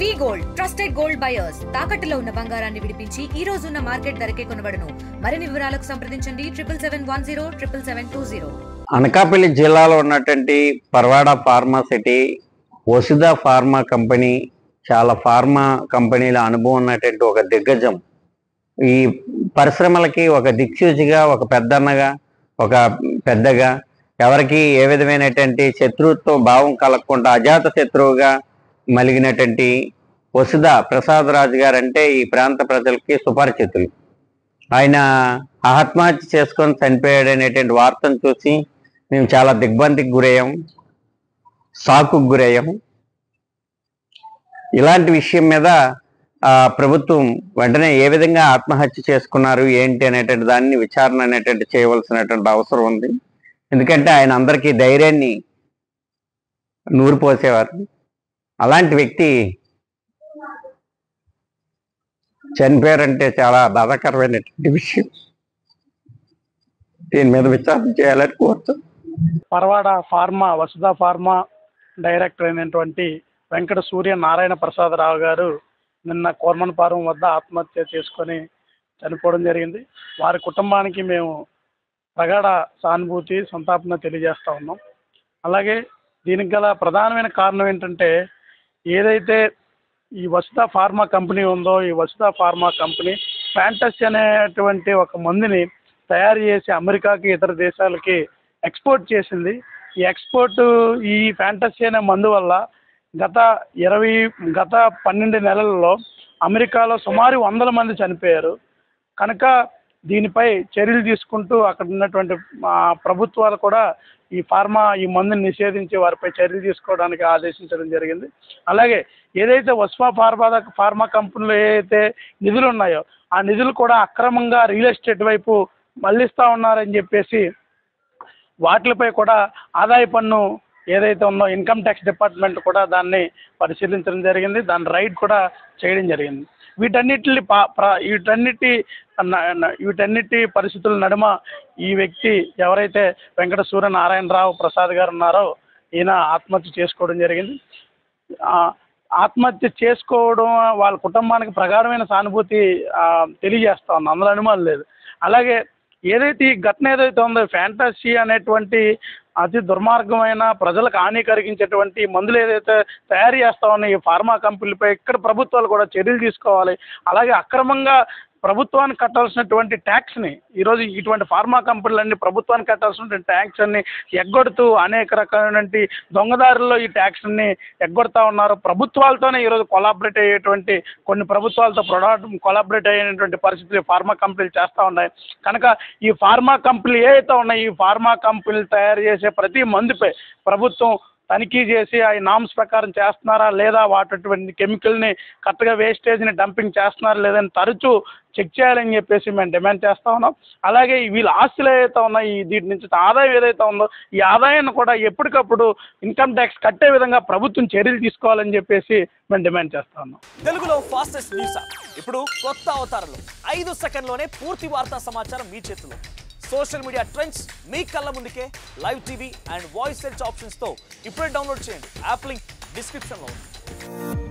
వి gold trusted gold buyers తాకట్టులో ఉన్న బంగారాన్ని విడిపించి ఈ రోజు ఉన్న మార్కెట్ ధరకే కొనబడును. మరిన్ని వివరాలకు సంప్రదించండి 77107720. అనకాపల్లి జిల్లాలో ఉన్నటువంటి పర్వాడ ఫార్మాసిటీ, వసుధ ఫార్మా కంపెనీ, చాలా ఫార్మా కంపెనీల అనుభవం ఉన్నటువంటి ఒక దిగ్గజం. ఈ పరిశ్రమలకి ఒక దిక్సూచిగా, ఒక పెద్దన్నగా, ఒక పెద్దగా, ఎవరికి ఏ విధమైనటువంటి శత్రుత్వ భావం కలగకుండా అజాత శత్రువుగా మలిగినటువంటి వసుధ ప్రసాద్ రాజు గారు అంటే ఈ ప్రాంత ప్రజలకి సుపరిచితులు. ఆయన ఆత్మహత్య చేసుకొని చనిపోయాడు అనేటువంటి వార్తను చూసి మేము చాలా దిగ్భ్రాంతికి గురయ్యాం, షాకుకు గురయ్యాం. ఇలాంటి విషయం మీద ప్రభుత్వం వెంటనే ఏ విధంగా ఆత్మహత్య చేసుకున్నారు ఏంటి అనేటువంటి దాన్ని విచారణ అనేటువంటి చేయవలసినటువంటి అవసరం ఉంది. ఎందుకంటే ఆయన అందరికీ ధైర్యాన్ని నూరిపోసేవారు. అలాంటి వ్యక్తి చనిపోయారంటే చాలా బాధాకరమైనటువంటి విషయం. దీని మీద విచారణ చేయాలని కోరుతాం. పర్వాడ ఫార్మా, వసుధ ఫార్మా డైరెక్టర్ అయినటువంటి వెంకట సూర్య నారాయణ ప్రసాదరావు గారు నిన్న కోర్మన్పాలెం వద్ద ఆత్మహత్య చేసుకొని చనిపోవడం జరిగింది. వారి కుటుంబానికి మేము ప్రగాఢ సానుభూతి, సంతాపన తెలియజేస్తూ ఉన్నాం. అలాగే దీనికి గల ప్రధానమైన కారణం ఏంటంటే, ఏదైతే ఈ వసుధ ఫార్మా కంపెనీ ఉందో, ఈ వసుధ ఫార్మా కంపెనీ ఫ్యాంటసీ అనేటువంటి ఒక మందుని తయారు చేసి అమెరికాకి, ఇతర దేశాలకి ఎక్స్పోర్ట్ చేసింది. ఈ ఎక్స్పోర్ట్, ఈ ఫ్యాంటసీ అనే మందు వల్ల గత 12 నెలల్లో అమెరికాలో సుమారు 100 మంది చనిపోయారు. కనుక దీనిపై చర్యలు తీసుకుంటూ అక్కడ ఉన్నటువంటి ప్రభుత్వాలు కూడా ఈ మందుని నిషేధించి వారిపై చర్యలు తీసుకోవడానికి ఆదేశించడం జరిగింది. అలాగే ఏదైతే వసుధ ఫార్మా కంపెనీలో ఏదైతే నిధులు ఉన్నాయో ఆ నిధులు కూడా అక్రమంగా రియల్ ఎస్టేట్ వైపు మళ్లిస్తూ ఉన్నారని చెప్పేసి వాటిపై కూడా ఆదాయ పన్ను ఏదైతే ఉందో ఇన్కమ్ ట్యాక్స్ డిపార్ట్మెంట్ కూడా దాన్ని పరిశీలించడం జరిగింది. దాని రైడ్ కూడా చేయడం జరిగింది. వీటన్నిటి పరిస్థితుల నడుమ ఈ వ్యక్తి ఎవరైతే వెంకట సూర్య నారాయణరావు ప్రసాద్ గారు ఉన్నారో ఈయన ఆత్మహత్య చేసుకోవడం జరిగింది. ఆత్మహత్య చేసుకోవడం వాళ్ళ కుటుంబానికి ప్రగాఢమైన సానుభూతి తెలియజేస్తా ఉన్నాం, అందులో అనుమానం లేదు. అలాగే ఏదైతే ఈ ఘటన ఏదైతే ఉందో, ఫ్యాంటసీ అనేటువంటి అతి దుర్మార్గమైన, ప్రజలకు హాని కలిగించేటువంటి మందులు ఏదైతే తయారు చేస్తా ఉన్నాయి ఈ ఫార్మా కంపెనీలపై ఇక్కడ ప్రభుత్వాలు కూడా చర్యలు తీసుకోవాలి. అలాగే అక్రమంగా ప్రభుత్వానికి కట్టాల్సినటువంటి ట్యాక్స్ని ఈరోజు ఇటువంటి ఫార్మా కంపెనీలన్నీ ప్రభుత్వానికి కట్టాల్సినటువంటి ట్యాక్స్ అన్ని ఎగ్గొడుతూ అనేక రకాలైనటువంటి దొంగదారుల్లో ఈ ట్యాక్స్ని ఎగ్గొడతా ఉన్నారు. ప్రభుత్వాలతోనే ఈరోజు కొలాబరేట్ అయ్యేటువంటి, కొన్ని ప్రభుత్వాలతో కొలాబరేట్ అయ్యేటువంటి పరిస్థితులు ఫార్మా కంపెనీలు చేస్తూ ఉన్నాయి. కనుక ఈ ఫార్మా కంపెనీలు ఏవైతే ఉన్నాయి, ఈ ఫార్మా కంపెనీలు తయారు చేసే ప్రతి మందుపై ప్రభుత్వం తనిఖీ చేసి ఆ నామ్స్ ప్రకారం చేస్తున్నారా లేదా, వాటి కెమికల్ని కరెక్ట్గా వేస్టేజ్ని డంపింగ్ చేస్తున్నారా లేదని తరచూ చెక్ చేయాలని చెప్పేసి మేము డిమాండ్ చేస్తూ ఉన్నాం. అలాగే వీళ్ళ ఆస్తులు ఏదైతే ఉన్నాయో, వీటి నుంచి ఆదాయం ఏదైతే ఉందో ఈ ఆదాయాన్ని కూడా ఎప్పటికప్పుడు ఇన్కమ్ ట్యాక్స్ కట్టే విధంగా ప్రభుత్వం చర్యలు తీసుకోవాలని చెప్పేసి మేము డిమాండ్ చేస్తూ ఉన్నాం. తెలుగులో ఫాస్టెస్ట్ న్యూస్ ఇప్పుడు కొత్త అవతారంలో 5 సెకండ్లోనే పూర్తి వార్తా సమాచారం మీ చేతిలో. సోషల్ మీడియా ట్రెండ్స్ మీ కళ్ళ ముందుకే live TV and voice search ఆప్షన్స్తో ఇప్పుడే డౌన్లోడ్ చేయండి. యాప్ లింక్ డిస్క్రిప్షన్లో ఉంది.